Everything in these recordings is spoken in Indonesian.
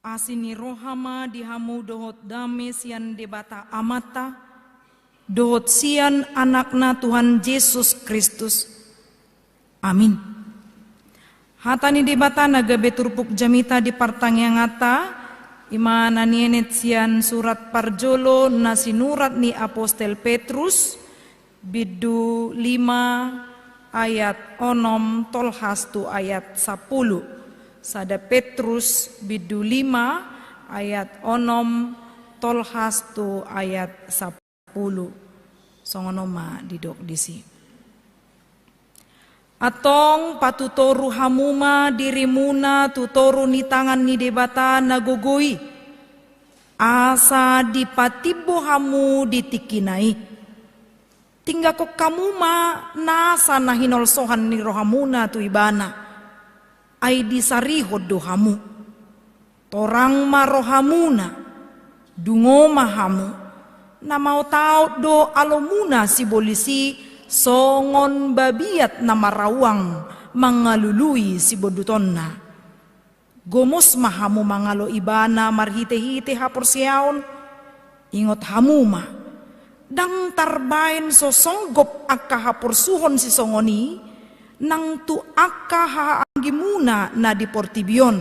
Asini rohama dihamu dohot dame sian debata amata, dohot sian anakna Tuhan Yesus Kristus. Amin. Hatani debata naga beturpuk jamita di partang yang ngata, imana nienet sian surat parjolo nasinurat ni Apostel Petrus, bidu 5 ayat 6 tolhas tu ayat 10. Sada Petrus bidu 5 ayat 6 tolhas tu ayat 10. Songonoma didok disi. Atong patutoru hamuma dirimuna tutoru ni tangan ni debata nagogoi. Asa dipatibo hamu ditikinai. Tingga kok kamuma nasa nahinol sohan ni rohamuna tu ibana. Ay disarihod dohamu, torang marohamuna, dungo mahamu, na mau tau do alomuna si bolisi, songon babiat na marawang, mangalului si bodutonna. Gomos mahamu mangalo ibana marhite-hite hapor siaon, ingot hamuma, dang tarbain so songgop akka hapor suhon si songoni, nang tu akka haanggimuna na di portibion.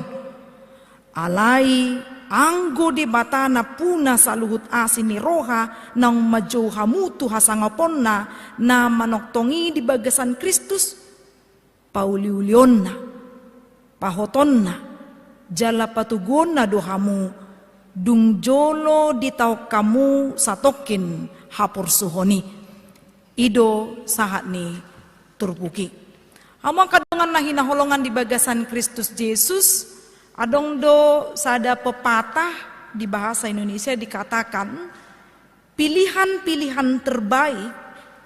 Alai anggo de batana puna saluhut asini roha nang majo hamutu hasangaponna na manoktongi di bagasan Kristus. Pauliulionna, pahotonna, jala patugonna dohamu, dungjolo ditau kamu satokin hapor suhoni. Ido sahat ni turpuki. Amang kadongan na hinaholongan di bagasan Kristus Yesus, adong do sada pepatah di bahasa Indonesia dikatakan pilihan-pilihan terbaik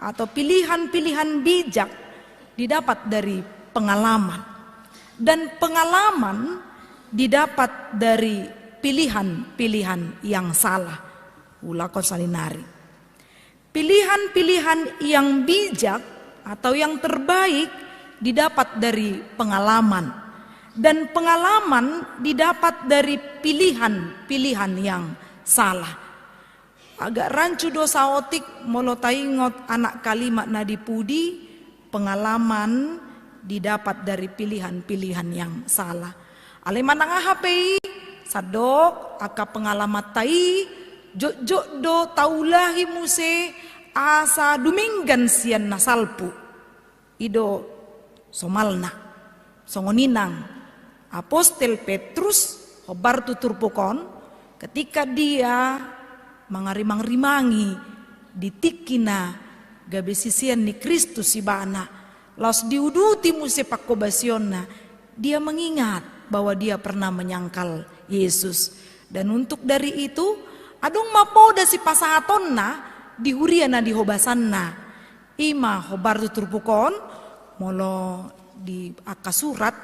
atau pilihan-pilihan bijak didapat dari pengalaman, dan pengalaman didapat dari pilihan-pilihan yang salah. Ulakon salinari. Pilihan-pilihan yang bijak atau yang terbaik didapat dari pengalaman, dan pengalaman didapat dari pilihan-pilihan yang salah. Agak rancu dosa otik molotaingot anak kalimat nadipudi, pengalaman didapat dari pilihan-pilihan yang salah. Alemanang HPI sadok aka pengalaman tai jok do taulahi muse asa duminggan sian nasalpu ido somalna songoninang Apostel Petrus hobar tuturpukon ketika dia mangarimang-rimangi ditikina gabesisian ni Kristus ibana laos diuduti muse pakobasionna, dia mengingat bahwa dia pernah menyangkal Yesus, dan untuk dari itu adong mapoda si pasahatonna dihuriana dihobasanna ima hobar tuturpukon molo di akasurat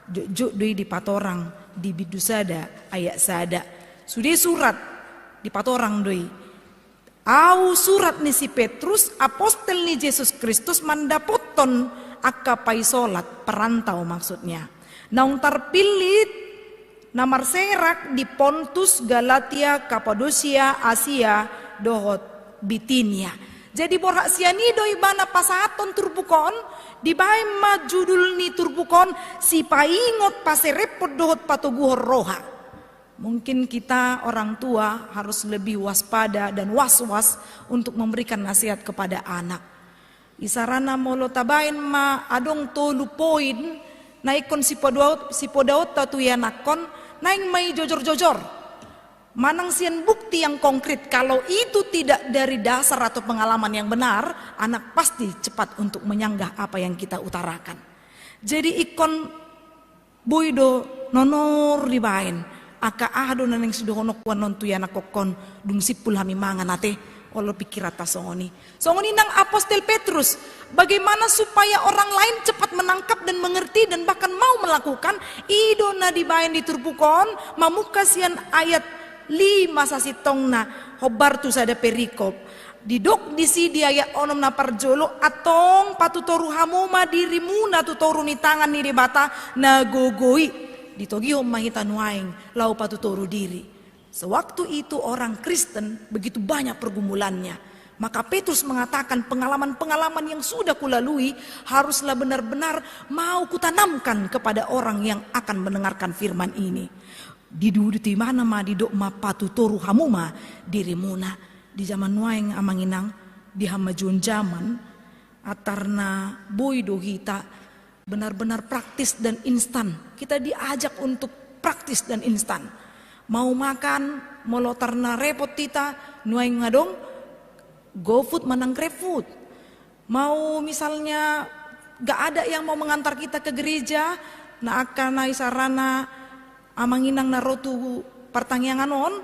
juk di patorang di bidusada ayat sada sudah surat di patorang doi au surat ni si Petrus apostel ni Yesus Kristus mandapoton akka paisolat perantau maksudnya naung tarpilit namar serak di Pontus, Galatia, Kapadosia, Asia, dohot Bitinia. Jadi borak sianido ibana pasaton turbukon dibae majudul ni turbukon si paingot paserepot dohot patuguhor roha. Mungkin kita orang tua harus lebih waspada dan was-was untuk memberikan nasihat kepada anak. Isarana molo tabain ma adong tolu poin naikon si podaot tatu yanakon naing mai jojor-jojor. Manang sian bukti yang konkret kalau itu tidak dari dasar atau pengalaman yang benar, anak pasti cepat untuk menyanggah apa yang kita utarakan. Jadi ikon boydo nonor ribain, aka ahdo naneng sudah honok wanon tu yana kokon dung sipul hami mangan ate olo pikirata songoni. Songoni nang Apostel Petrus, bagaimana supaya orang lain cepat menangkap dan mengerti dan bahkan mau melakukan ido na dibain diturbukon mamuka sian ayat 5 sasitongna hobar tu sada perikop didok disi di ayat onom na parjolo atong patutoru hamuma dirimuna tutoru ni tangan ni debata nagogoi ditogihom mahita nuaing lau patutoru diri. Sewaktu itu orang Kristen begitu banyak pergumulannya. Maka Petrus mengatakan pengalaman-pengalaman yang sudah kulalui haruslah benar-benar mau kutanamkan kepada orang yang akan mendengarkan firman ini. Di mana ma di dok ma patutoru hamuma dirimuna di zaman nuaing amanginang di hamajuan zaman atarna boido hita benar-benar praktis dan instan. Kita diajak untuk praktis dan instan. Mau makan, mau lotarna repot kita, nuaing ngadong GoFood manang GrabFood. Mau misalnya gak ada yang mau mengantar kita ke gereja, na akan na isarana amanginang na rotu pertanyaan on,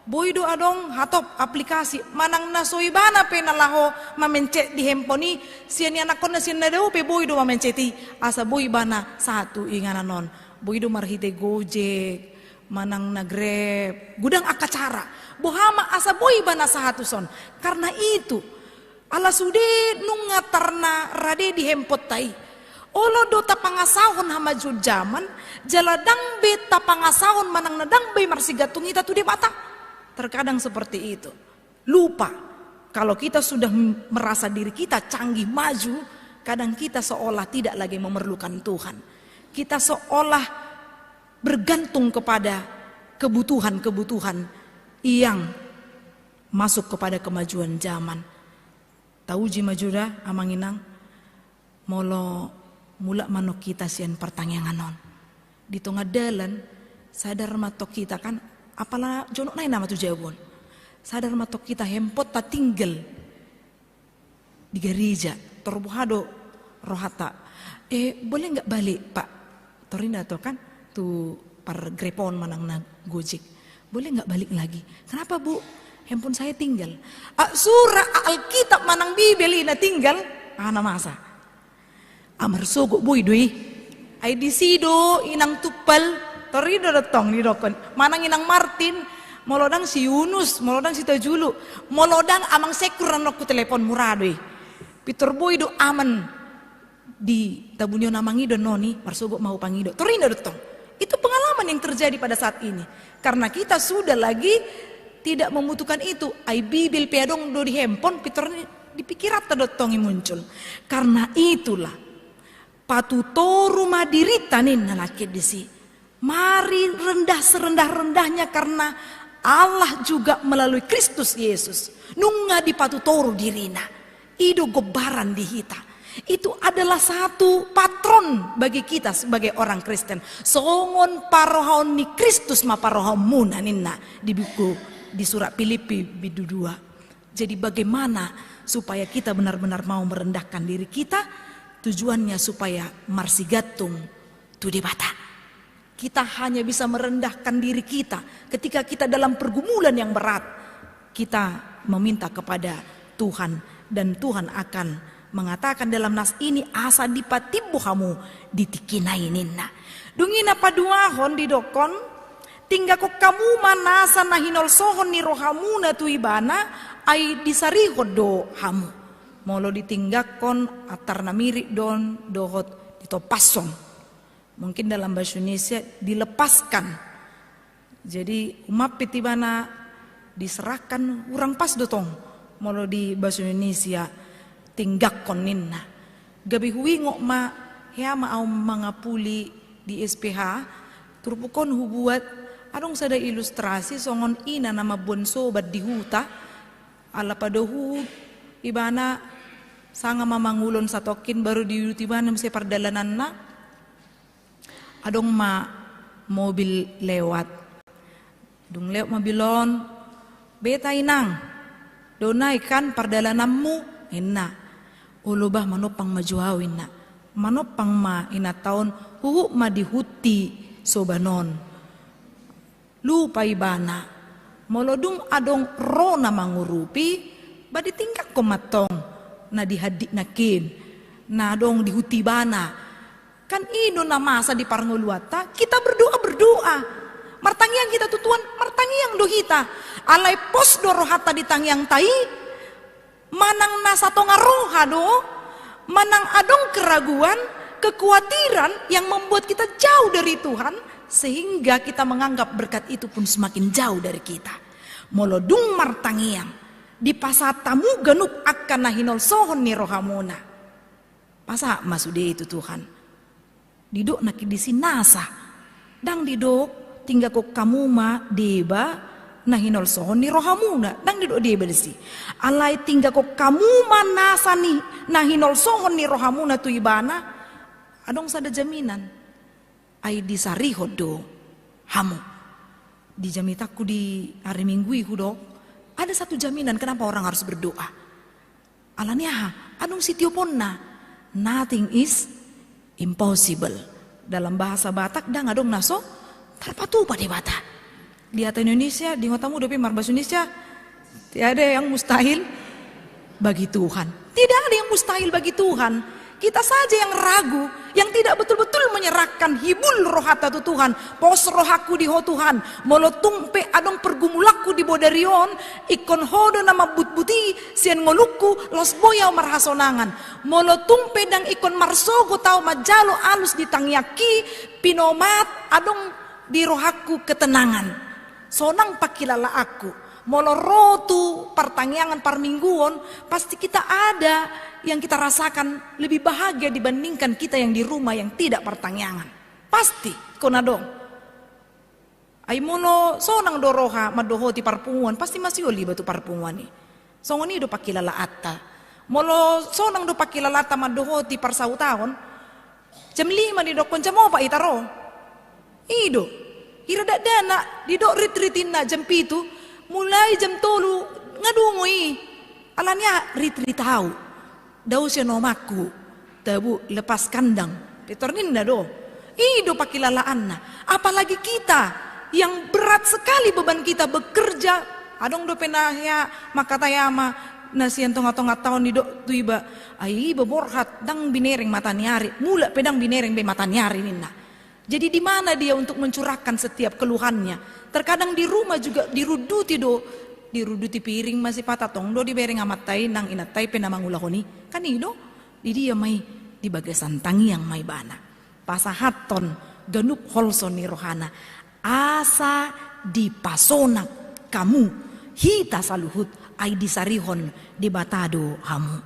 boido adong hatop aplikasi manang na soibana pe nalaho mamencet di handphone sian anak kon na sian na daw pe boido mamenceti asa boibana satu inganan on. Boido marhite Gojek, manang na Grab, gudang akacara. Bohama asa boibana satu son. Karena itu ala sude nungatarna rade di hempot tai. Olo do tapangasahon hama jud zaman, jaladang be tapangasahon manang nadang be marsigatung ita tu de bata. Terkadang seperti itu. Lupa kalau kita sudah merasa diri kita canggih maju, kadang kita seolah tidak lagi memerlukan Tuhan. Kita seolah bergantung kepada kebutuhan-kebutuhan yang masuk kepada kemajuan zaman. Tahu jima juda amanginang molo mula manok kita sian pertanyaan non. Di tengah dalan sadar matok kita kan apalah jonok naik nama tu jawabon. Sadar matok kita hempot tak tinggal di gereja terbuhado rohata. Boleh nggak balik Pak? Torinda to kan tu par grepon manang na Gojek. Boleh nggak balik lagi? Kenapa Bu? Handphone saya tinggal. Surah Alkitab manang Bibeli na tinggal. Ana masa. Amar sogo boy doi. Ay di sido inang tupal. Torido datong di dokon. Manang inang Martin. Molodang si Yunus. Molodang si Tajulu. Molodang amang sekur ku telepon murah doi. Pitor boy do aman di tabunyo namangido noni. Marsogo mau pangido. Torido datong. Itu pengalaman yang terjadi pada saat ini. Karena kita sudah lagi tidak membutuhkan itu. Ai Bibil pedong do di handphone pitor dipikirat tadottongi muncul. Karena itulah patutoru madiritanin nalakit disi. Mari rendah serendah-rendahnya karena Allah juga melalui Kristus Yesus. Nunga di patutoru dirina. Ido gobaran di hita. Itu adalah satu patron bagi kita sebagai orang Kristen. Songon parohaon ni Kristus ma parohaon muna ninna di buku di surat Filipi bidu 2. Jadi bagaimana supaya kita benar-benar mau merendahkan diri kita? Tujuannya supaya marsigatung tu debata. Kita hanya bisa merendahkan diri kita ketika kita dalam pergumulan yang berat. Kita meminta kepada Tuhan dan Tuhan akan mengatakan dalam nas ini asa dipatibu kamu ditikinai ninna. Dungina paduahon di dokon tinggal kok kamu manasa nahinol sohon ni rohamu na tuibana ay disarihod do hamu. Molo ditinggakon atar namiri don dohot ditopasong. Mungkin dalam bahasa Indonesia dilepaskan. Jadi umapit tibana diserahkan urang pas dotong. Molo di bahasa Indonesia tinggak koninna gabi hui ngok ma hea ma au mangapuli di SPH turpukon hubuat adong sada ilustrasi songon ina nama bonso bad di huta ala padahu ibana sanga mamangulon satokin baru di ibana mesti pardalanan na adong ma mobil lewat dung lewat mobilon beta inang donai kan pardalananmu inna ulubah manopang majuawin na manopang ma ina taon huhu ma dihuti sobanon lupa ibana molodung adong ro na mangurupi badi tingkak komatong na dihadik nakin na adong dihuti bana kan ino na masa di parnguluata kita berdoa martangiang kita tutuan martangiang dohita alai pos dorohata di tangiang tai manang nasa tonga roha do, manang adong keraguan, kekhawatiran yang membuat kita jauh dari Tuhan, sehingga kita menganggap berkat itu pun semakin jauh dari kita. Molodung martangiang di pasatamu ganup akan nahinol sohon ni rohamona. Pasa masude itu Tuhan. Didok nak di sinasa. Dang didok tinggal kok kamu ma deba nahinol sohon ni rohamuna. Dang didok deba desi. Alai tinggal kok kamu ma nasa ni nahinol sohon ni rohamuna tu ibana. Adong sada jaminan. Ai disariho do hamu. Di jamitaku di hari Minggu dok. Ada satu jaminan kenapa orang harus berdoa. Alanya adong sitioponna. Nothing is impossible. Dalam bahasa Batak dang adong naso terpatu pada Batak. Di atas Indonesia, di ngotamu dopi marbas Indonesia, tidak ada yang mustahil bagi Tuhan. Tidak ada yang mustahil bagi Tuhan. Kita saja yang ragu, yang tidak betul-betul menyerahkan hibul rohata tu Tuhan. Pos rohaku di ho Tuhan, molotungpe adong pergumulaku di bodarion, ikon hodo nama but-buti, sian ngoluku, los boya marhasonangan. Molotungpe dang ikon marsogo tau majalo alus di tangyaki, pinomat adong di rohaku ketenangan. Sonang pakilala aku. Molorotu pertanyaan parmingguon pasti kita ada yang kita rasakan lebih bahagia dibandingkan kita yang di rumah yang tidak pertanyaan. Pasti konadong. Ay molo sonang doroha madoho ti parpunguan pasti masih oli batu parpunguan ni. Songoni do pakilala atta. Molo sonang do pakilala atta madoho ti parsautaon. Jam 5 di dokon jam apa itaro. Ido. Ira dana di dok retreatin na jam 7. Mulai jam 3 ngadungoi. Alanya retreat tahu. Daw siya nomaku. Tabu lepas kandang. Ditornin na do. Ido pakilalaan na. Apalagi kita yang berat sekali beban kita bekerja. Adong do penahya makatayama na siyan tonga-tonga tahun di do tuiba. Ay beborhat dang binereng matanyari. Mula pedang binereng be matanyari nina. Jadi di mana dia untuk mencurahkan setiap keluhannya? Terkadang di rumah juga diruduti piring masih patah tong do dibereng amatai nang inatai penamangulakoni. Kan ido di dia mai di bagasan tangi yang mai bana. Pasahaton ganup holson ni rohana. Asa di pasona kamu hita saluhut ay disarihon di batado hamu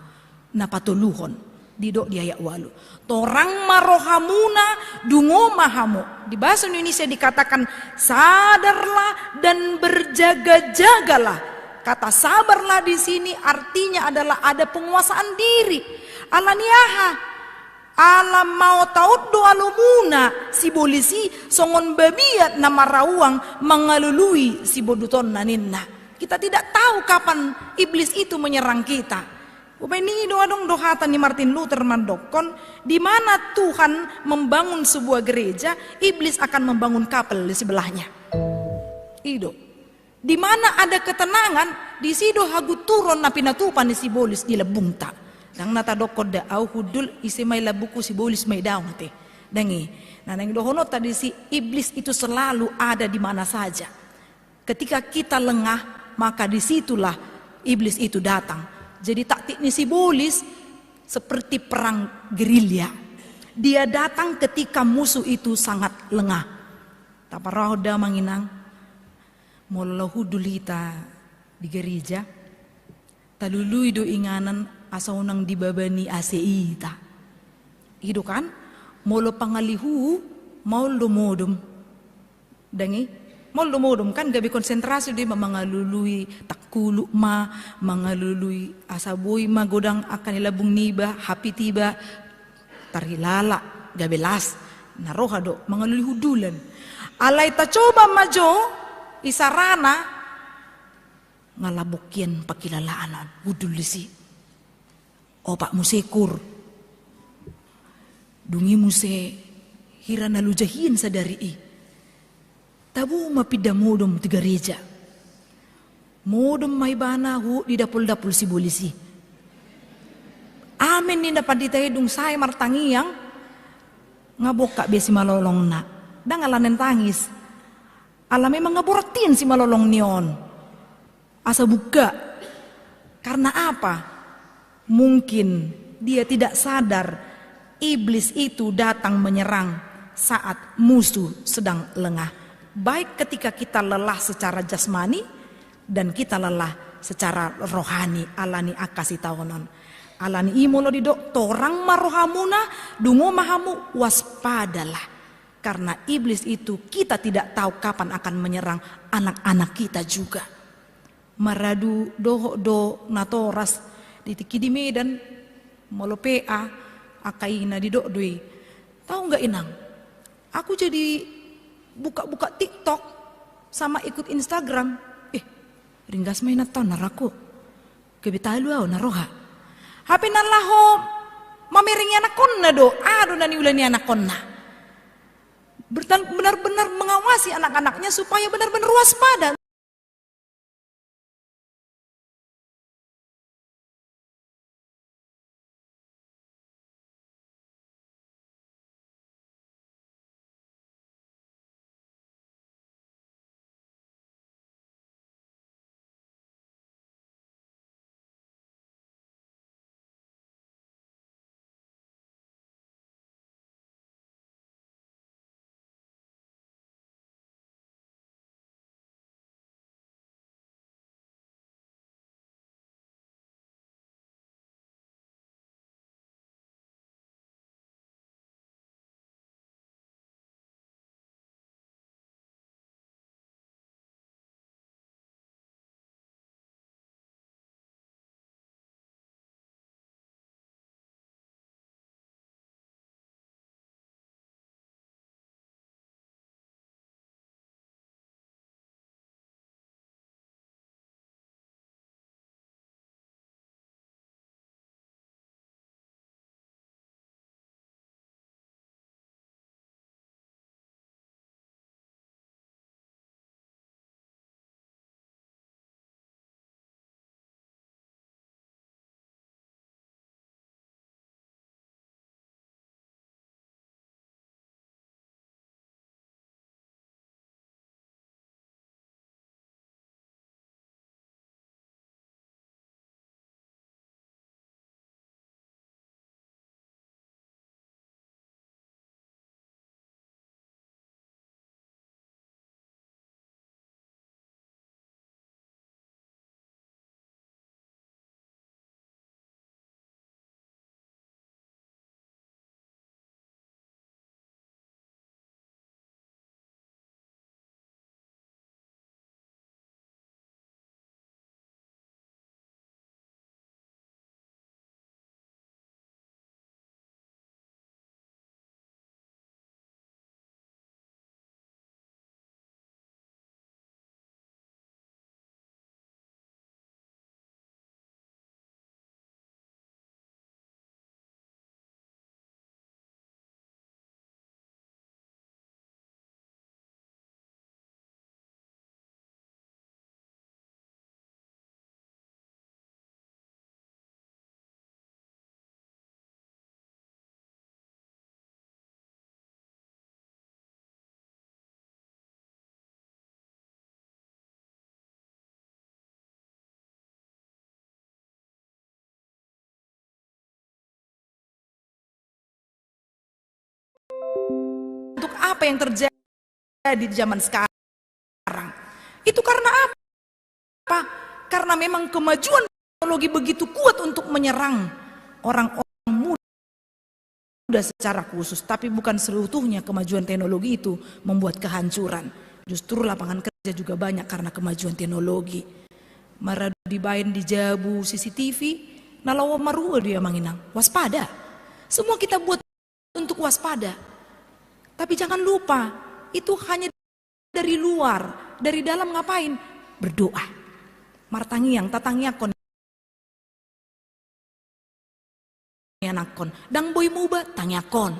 napatuluhon. Didok di ayat walu. Torang marohamuna dungo mahamu. Di bahasa Indonesia dikatakan sadarlah dan berjaga-jagalah. Kata sabarlah di sini artinya adalah ada penguasaan diri. Alaniaha alam mau taud do alumuna si bolisi songon babiat nama rawang mengalului si boduton naninna. Kita tidak tahu kapan iblis itu menyerang kita. Upeni doa dohatan ni Martin Luther mandokon di mana Tuhan membangun sebuah gereja, iblis akan membangun kapel di sebelahnya. Ido. Di mana ada ketenangan, di sido hagu turun na pinatupan ni si bolis di lebungta. Nang natadokod da au hudul isi may labuku si bolis may daw te. Dangi. Nanang dohono tadi si iblis itu selalu ada di mana saja. Ketika kita lengah, maka disitulah iblis itu datang. Jadi taktik ni si bolis seperti perang gerilya. Dia datang ketika musuh itu sangat lengah. Taparoda manginang molohu dulita di gereja. Talului do inganan asaw nang dibabani aseita. Ido kan molo pangalihu mau lumodum. Dangi Moldomodom kan gabi konsentrasi dia mengalului takulu ma mengalului asaboy magodang akan ilabung niba hapi tiba tarhilala gabelas narohado mengalului hudulan alay ta coba majo isarana ngalabukian pakilalaanan hudulisi opak musekur dungi muse hirana lujahin sadari i tabu mapida modom tiga gereja. Modom may bana hu di dapul-dapul si bolisi. Amin ni dapat ditayedung saya martangi yang ngaboka besi malolong na. Dangalanen tangis. Alam memang ngaburatin si malolong nion. Asa buka. Karena apa? Mungkin dia tidak sadar iblis itu datang menyerang saat musuh sedang lengah. Baik ketika kita lelah secara jasmani dan kita lelah secara rohani. Alani akasi tawonon. Alani imolo didok torang marohamuna dungo mahamu waspadalah. Karena iblis itu kita tidak tahu kapan akan menyerang anak-anak kita juga. Maradu doho do natoras ditiki di Medan molo PA akaina di dok doi. Tahu nggak Inang? Aku jadi buka-buka TikTok sama ikut Instagram. Ringgas main atau naraku. Kebitalu au naroha. Hape nalaho mameringi anak konna do. Aduh nani ulani anak konna. Benar-benar mengawasi anak-anaknya supaya benar-benar waspada. Untuk apa yang terjadi di zaman sekarang? Itu karena apa? Karena memang kemajuan teknologi begitu kuat untuk menyerang orang-orang muda secara khusus. Tapi bukan seutuhnya kemajuan teknologi itu membuat kehancuran. Justru lapangan kerja juga banyak karena kemajuan teknologi. Maradu dibain di jabu CCTV, nalawa marua dia manginang. Waspada. Semua kita buat untuk waspada. Tapi jangan lupa, itu hanya dari luar, dari dalam ngapain? Berdoa. Martangiang, tatangiakon. Anakon, dang boy muba, tangiakon.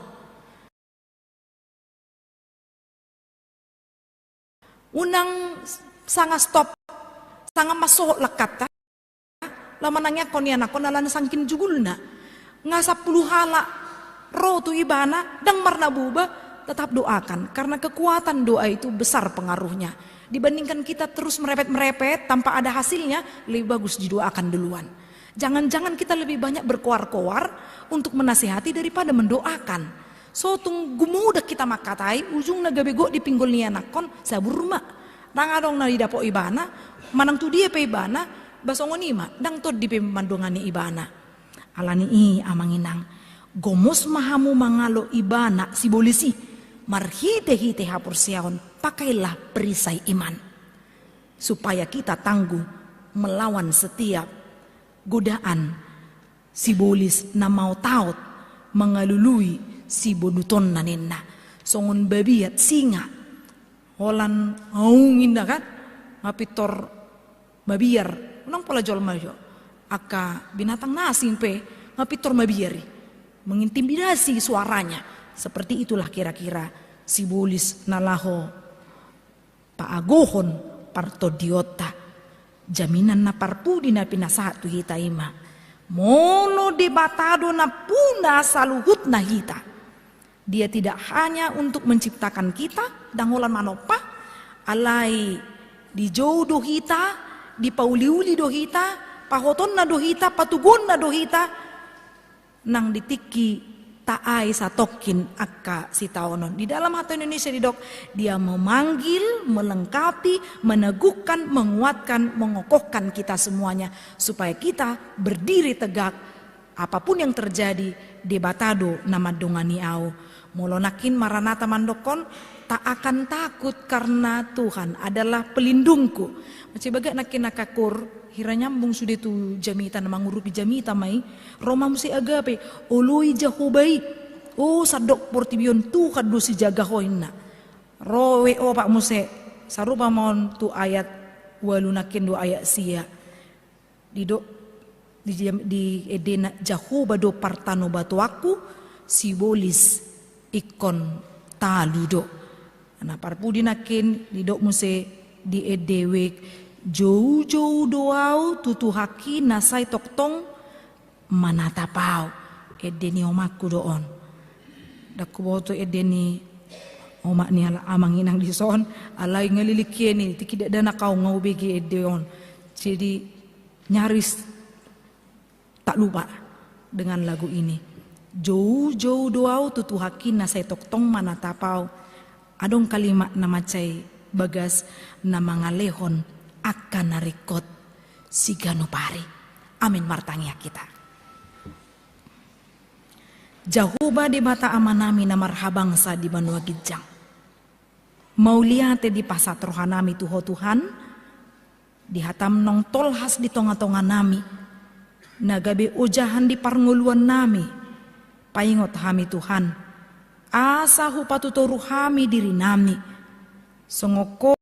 Unang sanga stop, sanga masuk lekat. Lama nangiakon ni anakon, alana sangkin jugulna. Nga 10 hala, roh tu ibana, dang marna buba. Tetap doakan, karena kekuatan doa itu besar pengaruhnya. Dibandingkan kita terus merepet-merepet tanpa ada hasilnya, lebih bagus didoakan duluan. Jangan-jangan kita lebih banyak berkoar-koar untuk menasihati daripada mendoakan. So tung gumudak kita makatai ujung na gabego di pinggul ni anakon sabur rumah. Nang adong na didapo ibana, manang tu dia pe ibana, basongon ima, dang to di pemandungan ni ibana. Alani i amanginang, gomos mahamu mangalo ibana si bolisi, marhite-hite hapur siaon, pakailah perisai iman. Supaya kita tangguh melawan setiap godaan si bolis na mau taut mengalului si boduton nanenna. Songon babiat singa, holan haungin na kan, mapitor mabiar, unang pala jol majo, aka binatang nasing pe, mapitor mabiari, mengintimidasi suaranya. Seperti itulah kira-kira si bolis nalaho paagohon parto diota, jaminan na parpudi na pinasahat tu hita ima, mono debatado na puna saluhut na hita. Dia tidak hanya untuk menciptakan kita, dangolan manopa, alai di jauh do hita, di pauliuli do hita, pahoton na do hita, patugon na do hita, nang ditiki taai satokin akka si taonon. Di dalam hati Indonesia di dok, dia memanggil, melengkapi, meneguhkan, menguatkan, mengokohkan kita semuanya supaya kita berdiri tegak apapun yang terjadi. Debatado nama dongani au. Molonakin maranata mandokon, tak akan takut karena Tuhan adalah pelindungku. Macam baga nakin nakakur, hira nyambung sudah tu jamita na mangurupi jamita mai, Roma musi agape, oloi jahobai, oh sadok portibion tu kadu si jaga hoina. Rowe o pak muse, sarupa mon tu ayat walunakin do ayat sia. Di edena jahoba do partano batu aku, si bolis ikon taludo. Nah parpudi nakin didok muse di edewek jauh-jauh doau tutu haki nasai toktong manatapau edeni omakku doon. Daku boto edeni omak ni ala amang inang dison alai ngalilikien tiki dana kau ngau begi edeon. Jadi nyaris tak lupa dengan lagu ini. Jauh-jauh doau tutu hakin nasai toktong mana tapau. Adong kalimat nama cai bagas nama ngalehon akan narikot siganupari. Amin martangya kita. Jahuba di bata amanami na marhabangsa di Banua Gijang. Mauliate di pasat rohanami tuho Tuhan. Dihatam nong tolhas di tonga-tonga nami. Nagabe ujahan di parnguluan nami. Paingot hami Tuhan, asa hupatutoru hami diri nami, songoko